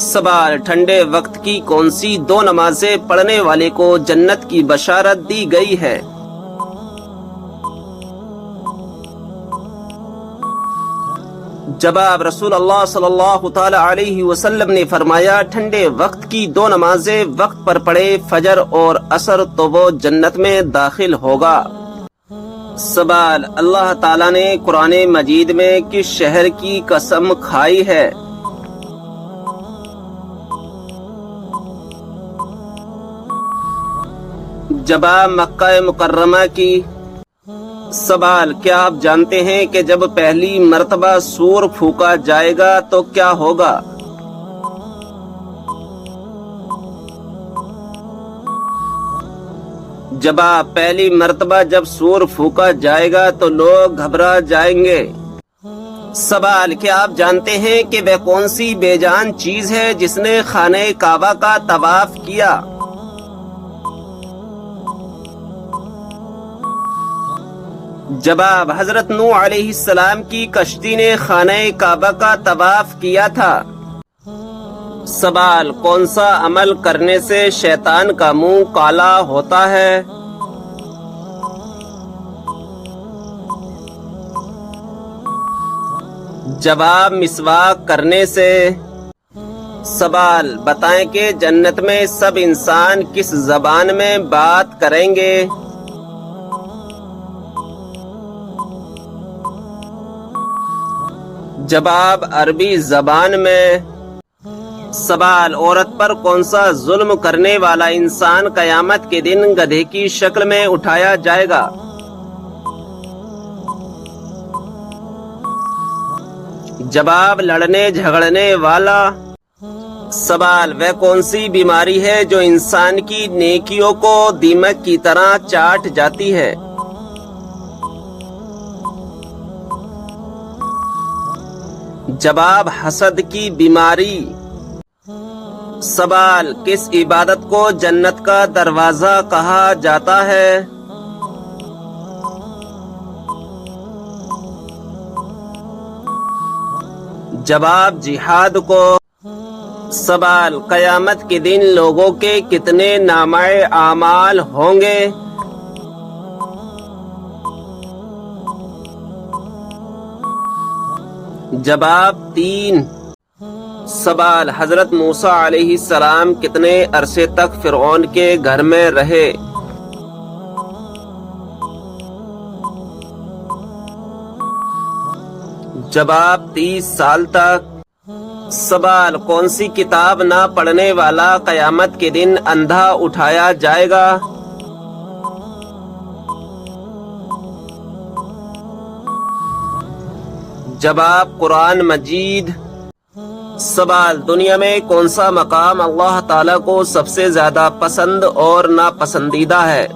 سوال، ٹھنڈے وقت کی کون سی دو نمازیں پڑھنے والے کو جنت کی بشارت دی گئی ہے؟ جواب، رسول اللہ صلی اللہ تعالی علیہ وسلم نے فرمایا، ٹھنڈے وقت کی دو نمازیں وقت پر پڑھے، فجر اور عصر، تو وہ جنت میں داخل ہوگا۔ سوال، اللہ تعالیٰ نے قرآن مجید میں کس شہر کی قسم کھائی ہے؟ جواب، مکہ مکرمہ کی۔ سوال، کیا آپ جانتے ہیں کہ جب پہلی مرتبہ سور پھونکا جائے گا تو کیا ہوگا؟ جواب، پہلی مرتبہ جب سور پھونکا جائے گا تو لوگ گھبرا جائیں گے۔ سوال، کیا آپ جانتے ہیں کہ وہ کون سی بے جان چیز ہے جس نے خانہ کعبہ کا طواف کیا؟ جواب، حضرت نوح علیہ السلام کی کشتی نے خانہ کعبہ کا طواف کیا تھا۔ سوال، کون سا عمل کرنے سے شیطان کا منہ کالا ہوتا ہے؟ جواب، مسواک کرنے سے۔ سوال، بتائیں کہ جنت میں سب انسان کس زبان میں بات کریں گے؟ جواب، عربی زبان میں۔ سوال، عورت پر کون سا ظلم کرنے والا انسان قیامت کے دن گدھے کی شکل میں اٹھایا جائے گا؟ جواب، لڑنے جھگڑنے والا۔ سوال، وہ کون سی بیماری ہے جو انسان کی نیکیوں کو دیمک کی طرح چاٹ جاتی ہے؟ جواب، حسد کی بیماری۔ سوال، کس عبادت کو جنت کا دروازہ کہا جاتا ہے؟ جواب، جہاد کو۔ سوال، قیامت کے دن لوگوں کے کتنے نامہ اعمال ہوں گے؟ جواب، 3۔ سوال، حضرت موسیٰ علیہ السلام کتنے عرصے تک فرعون کے گھر میں رہے؟ جواب، 30 سال تک۔ سوال، کون سی کتاب نہ پڑھنے والا قیامت کے دن اندھا اٹھایا جائے گا؟ جواب، قرآن مجید۔ سوال، دنیا میں کون سا مقام اللہ تعالیٰ کو سب سے زیادہ پسند اور ناپسندیدہ ہے؟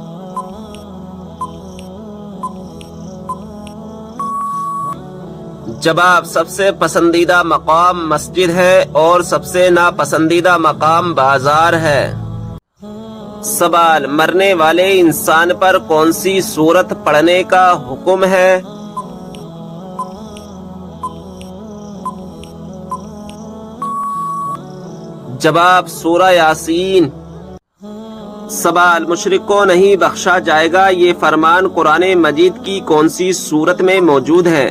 جواب، سب سے پسندیدہ مقام مسجد ہے اور سب سے ناپسندیدہ مقام بازار ہے۔ سوال، مرنے والے انسان پر کون سی سورت پڑھنے کا حکم ہے؟ جواب، سورہ یاسین۔ سوال، مشرک کو نہیں بخشا جائے گا، یہ فرمان قرآن مجید کی کون سی سورت میں موجود ہے؟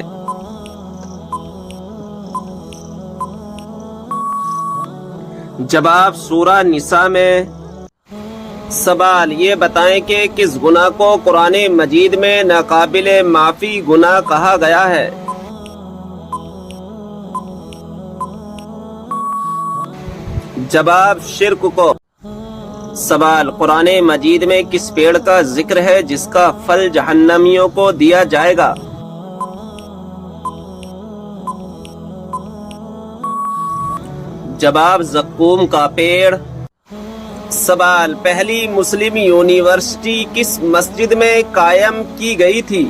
جواب، سورہ نساء میں۔ سوال، یہ بتائیں کہ کس گناہ کو قرآن مجید میں ناقابل معافی گناہ کہا گیا ہے؟ جواب، شرک کو۔ سوال، قرآن مجید میں کس پیڑ کا ذکر ہے جس کا پھل جہنمیوں کو دیا جائے گا؟ جواب، زقوم کا پیڑ۔ سوال، پہلی مسلم یونیورسٹی کس مسجد میں قائم کی گئی تھی؟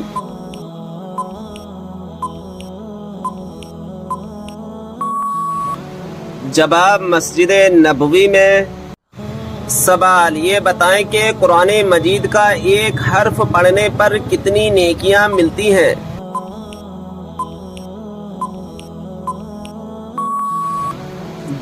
جواب، مسجد نبوی میں۔ سوال، یہ بتائیں کہ قرآن مجید کا ایک حرف پڑھنے پر کتنی نیکیاں ملتی ہیں؟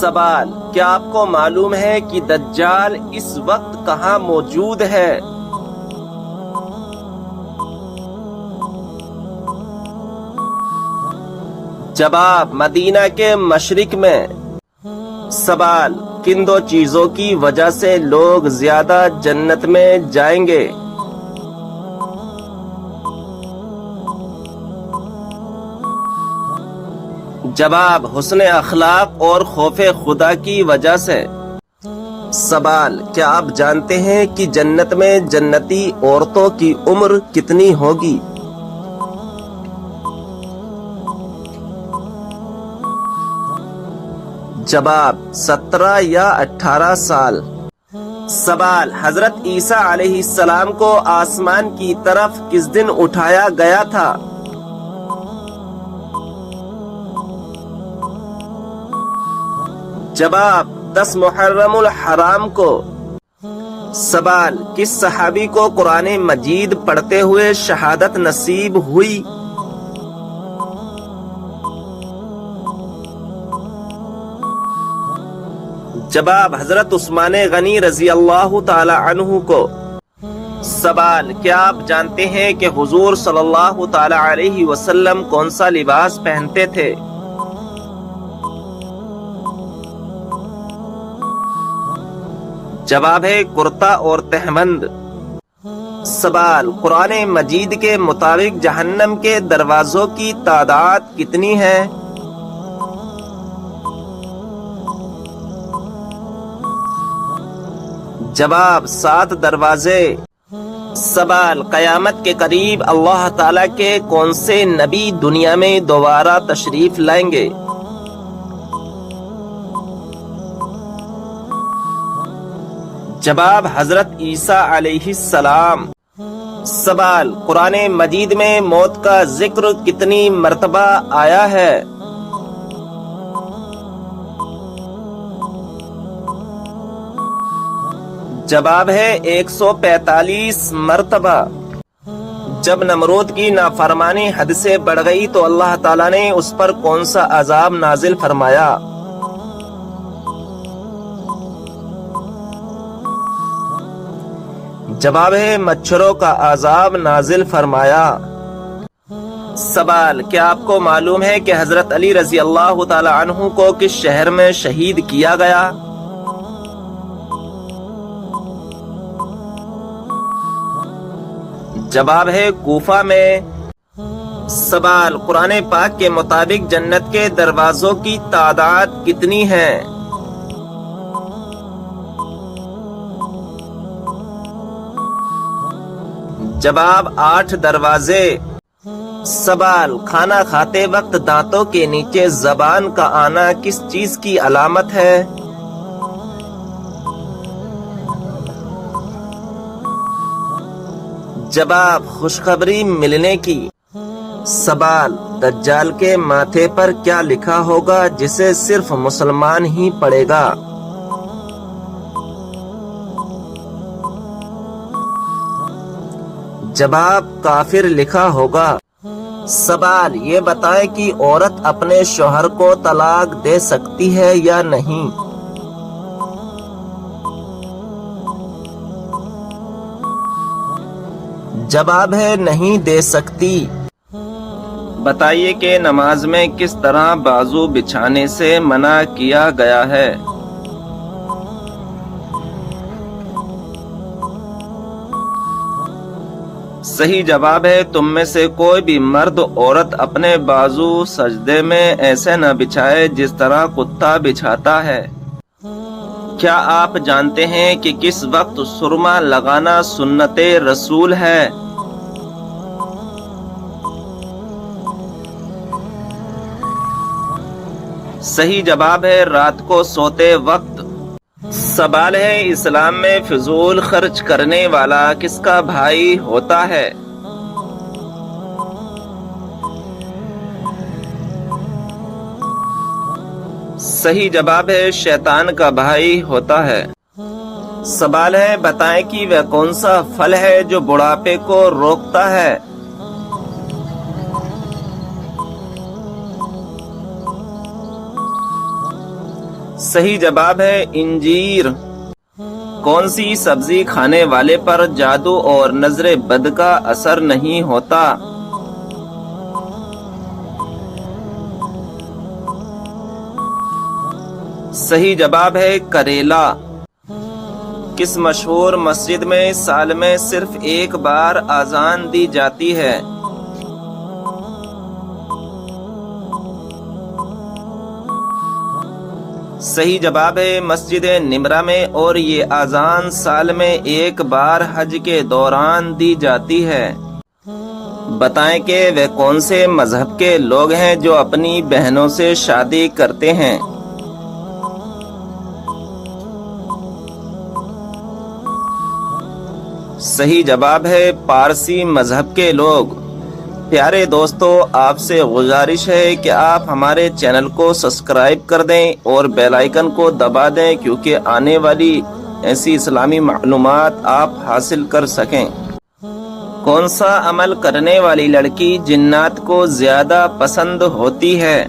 سوال: کیا آپ کو معلوم ہے کہ دجال اس وقت کہاں موجود ہے؟ جواب: مدینہ کے مشرق میں۔ سوال: کن دو چیزوں کی وجہ سے لوگ زیادہ جنت میں جائیں گے؟ جواب: حسن اخلاق اور خوف خدا کی وجہ سے۔ سوال: کیا آپ جانتے ہیں کہ جنت میں جنتی عورتوں کی عمر کتنی ہوگی؟ جواب: 17 یا 18 سال۔ سوال: حضرت عیسیٰ علیہ السلام کو آسمان کی طرف کس دن اٹھایا گیا تھا؟ جواب: 10 محرم الحرام کو۔ سوال: کس صحابی کو قرآن مجید پڑھتے ہوئے شہادت نصیب ہوئی؟ جواب: حضرت عثمان غنی رضی اللہ تعالی عنہ کو۔ سوال: کیا آپ جانتے ہیں کہ حضور صلی اللہ تعالی علیہ وسلم کون سا لباس پہنتے تھے؟ جواب ہے کرتا اور تہبند۔ سوال: قرآن مجید کے مطابق جہنم کے دروازوں کی تعداد کتنی ہے؟ جواب: 7 دروازے۔ سوال: قیامت کے قریب اللہ تعالیٰ کے کون سے نبی دنیا میں دوبارہ تشریف لائیں گے؟ جواب: حضرت عیسیٰ علیہ السلام۔ سوال: قرآن مجید میں موت کا ذکر کتنی مرتبہ آیا ہے؟ جواب ہے 145 مرتبہ۔ جب نمرود کی نافرمانی حد سے بڑھ گئی تو اللہ تعالیٰ نے اس پر کون سا عذاب نازل فرمایا؟ جواب ہے مچھروں کا عذاب نازل فرمایا۔ سوال: کیا آپ کو معلوم ہے کہ حضرت علی رضی اللہ تعالی عنہ کو کس شہر میں شہید کیا گیا؟ جواب ہے کوفہ میں۔ سوال: قرآن پاک کے مطابق جنت کے دروازوں کی تعداد کتنی ہے؟ جواب: 8 دروازے۔ سوال: کھانا کھاتے وقت دانتوں کے نیچے زبان کا آنا کس چیز کی علامت ہے؟ جواب: خوشخبری ملنے کی۔ سوال: دجال کے ماتھے پر کیا لکھا ہوگا جسے صرف مسلمان ہی پڑھے گا؟ جواب: کافر لکھا ہوگا۔ سوال: یہ بتائیں کہ عورت اپنے شوہر کو طلاق دے سکتی ہے یا نہیں؟ جواب ہے نہیں دے سکتی۔ بتائیے کہ نماز میں کس طرح بازو بچھانے سے منع کیا گیا ہے؟ صحیح جواب ہے تم میں سے کوئی بھی مرد عورت اپنے بازو سجدے میں ایسے نہ بچھائے جس طرح کتا بچھاتا ہے۔ کیا آپ جانتے ہیں کہ کس وقت سرما لگانا سنت رسول ہے؟ صحیح جواب ہے رات کو سوتے وقت۔ سوال ہے اسلام میں فضول خرچ کرنے والا کس کا بھائی ہوتا ہے؟ صحیح جواب ہے شیطان کا بھائی ہوتا ہے۔ سوال ہے بتائیں کہ وہ کون سا پھل ہے جو بڑھاپے کو روکتا ہے؟ صحیح جواب ہے انجیر۔ کون سی سبزی کھانے والے پر جادو اور نظر بد کا اثر نہیں ہوتا؟ صحیح جواب ہے کریلا۔ کس مشہور مسجد میں سال میں صرف ایک بار اذان دی جاتی ہے؟ صحیح جواب ہے مسجد نمرہ میں، اور یہ اذان سال میں ایک بار حج کے دوران دی جاتی ہے۔ بتائیں کہ وہ کون سے مذہب کے لوگ ہیں جو اپنی بہنوں سے شادی کرتے ہیں؟ صحیح جواب ہے پارسی مذہب کے لوگ۔ پیارے دوستو، آپ سے گزارش ہے کہ آپ ہمارے چینل کو سبسکرائب کر دیں اور بیل آئیکن کو دبا دیں، کیونکہ آنے والی ایسی اسلامی معلومات آپ حاصل کر سکیں۔ کون سا عمل کرنے والی لڑکی جنات کو زیادہ پسند ہوتی ہے؟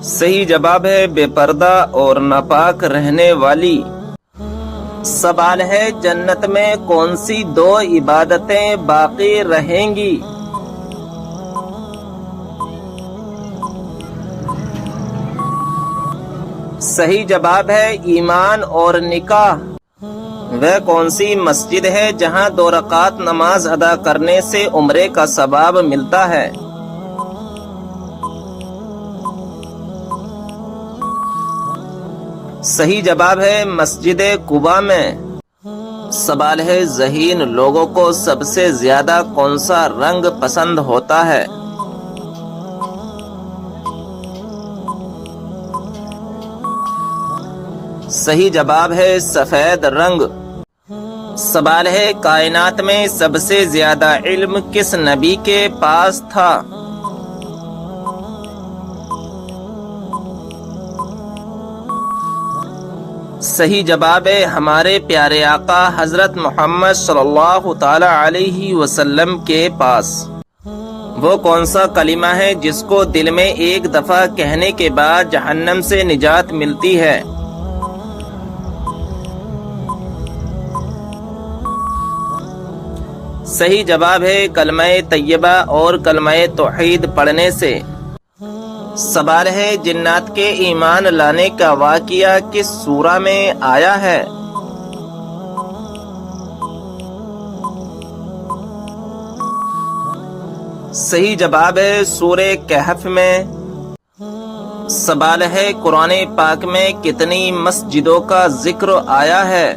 صحیح جواب ہے بے پردہ اور ناپاک رہنے والی۔ سوال ہے جنت میں کون سی دو عبادتیں باقی رہیں گی؟ صحیح جواب ہے ایمان اور نکاح۔ وہ کون سی مسجد ہے جہاں 2 رکعت نماز ادا کرنے سے عمرے کا ثواب ملتا ہے؟ صحیح جواب ہے مسجد قباء میں۔ سوال ہے ذہین لوگوں کو سب سے زیادہ کون سا رنگ پسند ہوتا ہے؟ صحیح جواب ہے سفید رنگ۔ سوال ہے کائنات میں سب سے زیادہ علم کس نبی کے پاس تھا؟ صحیح جواب ہے ہمارے پیارے آقا حضرت محمد صلی اللہ تعالی علیہ وسلم کے پاس۔ وہ کون سا کلمہ ہے جس کو دل میں ایک دفعہ کہنے کے بعد جہنم سے نجات ملتی ہے؟ صحیح جواب ہے کلمہ طیبہ اور کلمہ توحید پڑھنے سے۔ سوال ہے جنات کے ایمان لانے کا واقعہ کس سورہ میں آیا ہے؟ صحیح جواب ہے سورہ کہف میں۔ سوال ہے قرآن پاک میں کتنی مسجدوں کا ذکر آیا ہے؟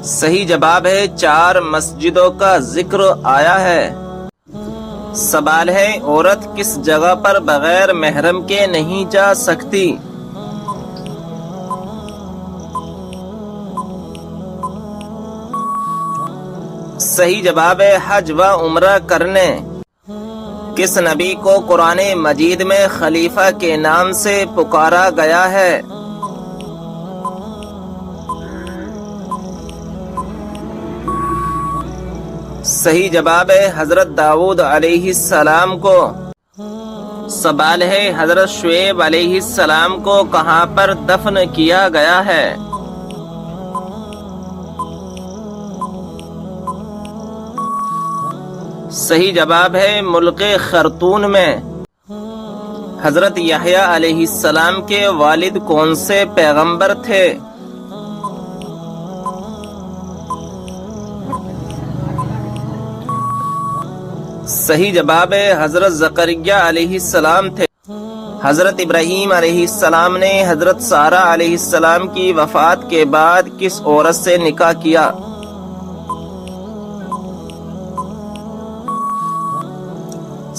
صحیح جواب ہے 4 مسجدوں کا ذکر آیا ہے۔ سوال ہے عورت کس جگہ پر بغیر محرم کے نہیں جا سکتی؟ صحیح جواب ہے حج و عمرہ کرنے۔ کس نبی کو قرآن مجید میں خلیفہ کے نام سے پکارا گیا ہے؟ صحیح جواب ہے حضرت داؤد علیہ السلام کو۔ سوال ہے حضرت شعیب علیہ السلام کو کہاں پر دفن کیا گیا ہے؟ صحیح جواب ہے ملک خرطون میں۔ حضرت یحییٰ علیہ السلام کے والد کون سے پیغمبر تھے؟ صحیح جواب ہے حضرت زکریا علیہ السلام تھے۔ حضرت ابراہیم علیہ السلام نے حضرت سارہ علیہ السلام کی وفات کے بعد کس عورت سے نکاح کیا؟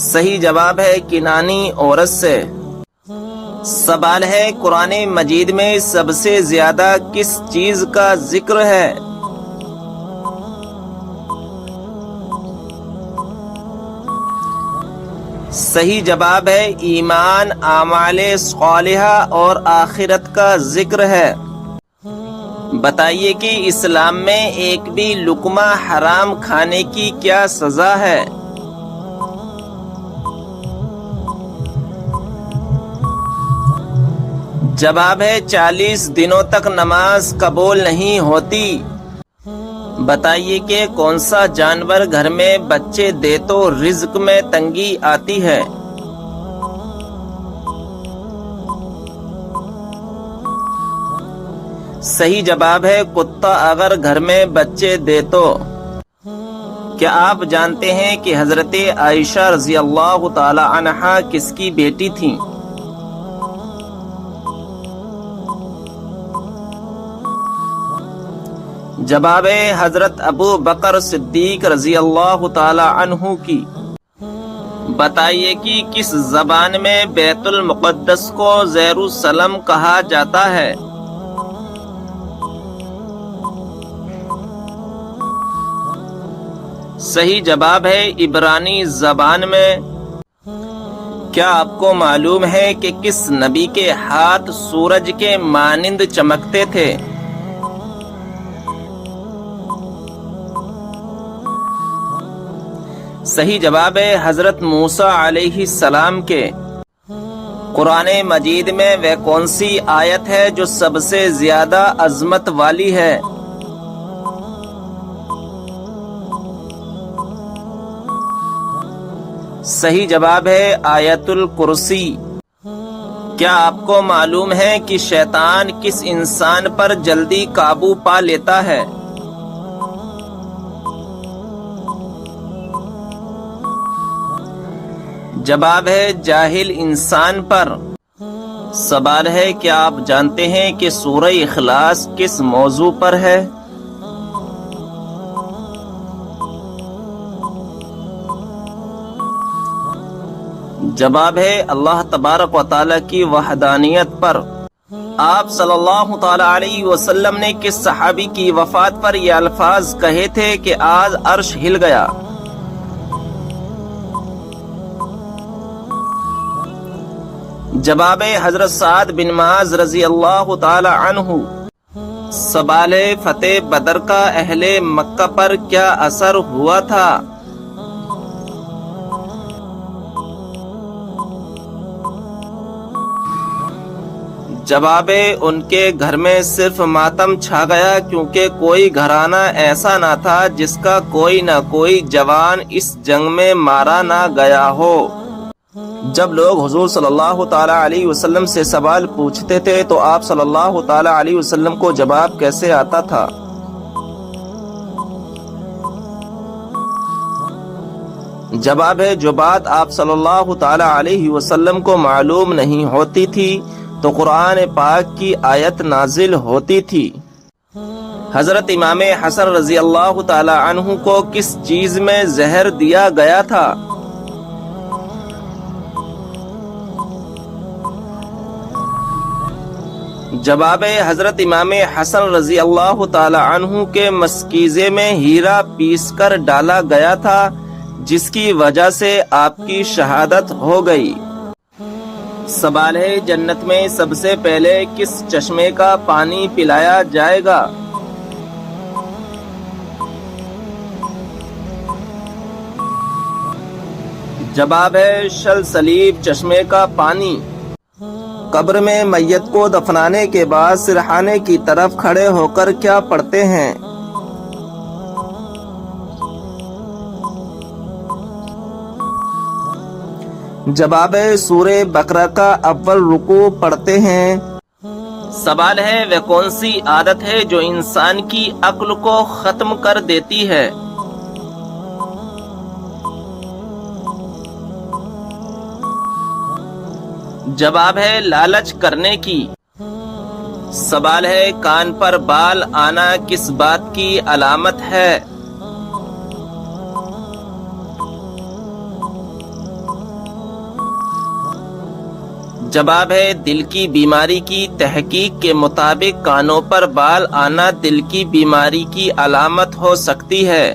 صحیح جواب ہے کنانی عورت سے۔ سوال ہے قرآن مجید میں سب سے زیادہ کس چیز کا ذکر ہے؟ صحیح جواب ہے ایمان، اعمال صالحہ اور آخرت کا ذکر ہے۔ بتائیے کہ اسلام میں ایک بھی لقمہ حرام کھانے کی کیا سزا ہے؟ جواب ہے 40 دنوں تک نماز قبول نہیں ہوتی۔ بتائیے کہ کون سا جانور گھر میں بچے دے تو رزق میں تنگی آتی ہے؟ صحیح جواب ہے کتا اگر گھر میں بچے دے تو۔ کیا آپ جانتے ہیں کہ حضرت عائشہ رضی اللہ تعالی عنہا کس کی بیٹی تھیں؟ جواب ہے حضرت ابو بکر صدیق رضی اللہ تعالی عنہ کی۔ بتائیے کہ کس زبان میں بیت المقدس کو یروشلم کہا جاتا ہے؟ صحیح جواب ہے عبرانی زبان میں۔ کیا آپ کو معلوم ہے کہ کس نبی کے ہاتھ سورج کے مانند چمکتے تھے؟ صحیح جواب ہے حضرت موسیٰ علیہ السلام کے۔ قرآن مجید میں وہ کون سی آیت ہے جو سب سے زیادہ عظمت والی ہے؟ صحیح جواب ہے آیت الکرسی۔ کیا آپ کو معلوم ہے کہ شیطان کس انسان پر جلدی قابو پا لیتا ہے؟ جواب ہے جاہل انسان پر۔ سوال ہے کیا آپ جانتے ہیں کہ سورہ اخلاص کس موضوع پر ہے؟ جواب ہے اللہ تبارک و تعالی کی وحدانیت پر۔ آپ صلی اللہ تعالی علیہ وسلم نے کس صحابی کی وفات پر یہ الفاظ کہے تھے کہ آج عرش ہل گیا؟ جواب حضرت سعد بن معاذ رضی اللہ تعالی عنہ۔ سوال فتح بدر کا اہل مکہ پر کیا اثر ہوا تھا؟ جواب ان کے گھر میں صرف ماتم چھا گیا کیونکہ کوئی گھرانہ ایسا نہ تھا جس کا کوئی نہ کوئی جوان اس جنگ میں مارا نہ گیا ہو۔ جب لوگ حضور صلی اللہ تعالی علیہ وسلم سے سوال پوچھتے تھے تو آپ صلی اللہ تعالی علیہ وسلم کو جواب کیسے آتا تھا؟ جواب ہے جو بات آپ صلی اللہ تعالی علیہ وسلم کو معلوم نہیں ہوتی تھی تو قرآن پاک کی آیت نازل ہوتی تھی۔ حضرت امام حسن رضی اللہ تعالی عنہ کو کس چیز میں زہر دیا گیا تھا؟ جواب حضرت امام حسن رضی اللہ تعالی عنہ کے مشکیزے میں ہیرا پیس کر ڈالا گیا تھا جس کی وجہ سے آپ کی شہادت ہو گئی۔ سوال ہے جنت میں سب سے پہلے کس چشمے کا پانی پلایا جائے گا؟ جواب ہے سلسلیب چشمے کا پانی۔ قبر میں میت کو دفنانے کے بعد سرحانے کی طرف کھڑے ہو کر کیا پڑھتے ہیں؟ جواب ہے سورہ بقرہ کا اول رکوع پڑھتے ہیں۔ سوال ہے وہ کون سی عادت ہے جو انسان کی عقل کو ختم کر دیتی ہے؟ جواب ہے لالچ کرنے کی۔ سوال ہے کان پر بال آنا کس بات کی علامت ہے؟ جواب ہے دل کی بیماری کی تحقیق کے مطابق کانوں پر بال آنا دل کی بیماری کی علامت ہو سکتی ہے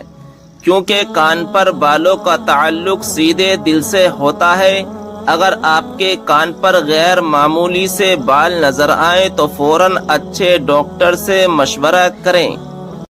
کیونکہ کان پر بالوں کا تعلق سیدھے دل سے ہوتا ہے اگر آپ کے کان پر غیر معمولی سے بال نظر آئیں تو فوراً اچھے ڈاکٹر سے مشورہ کریں۔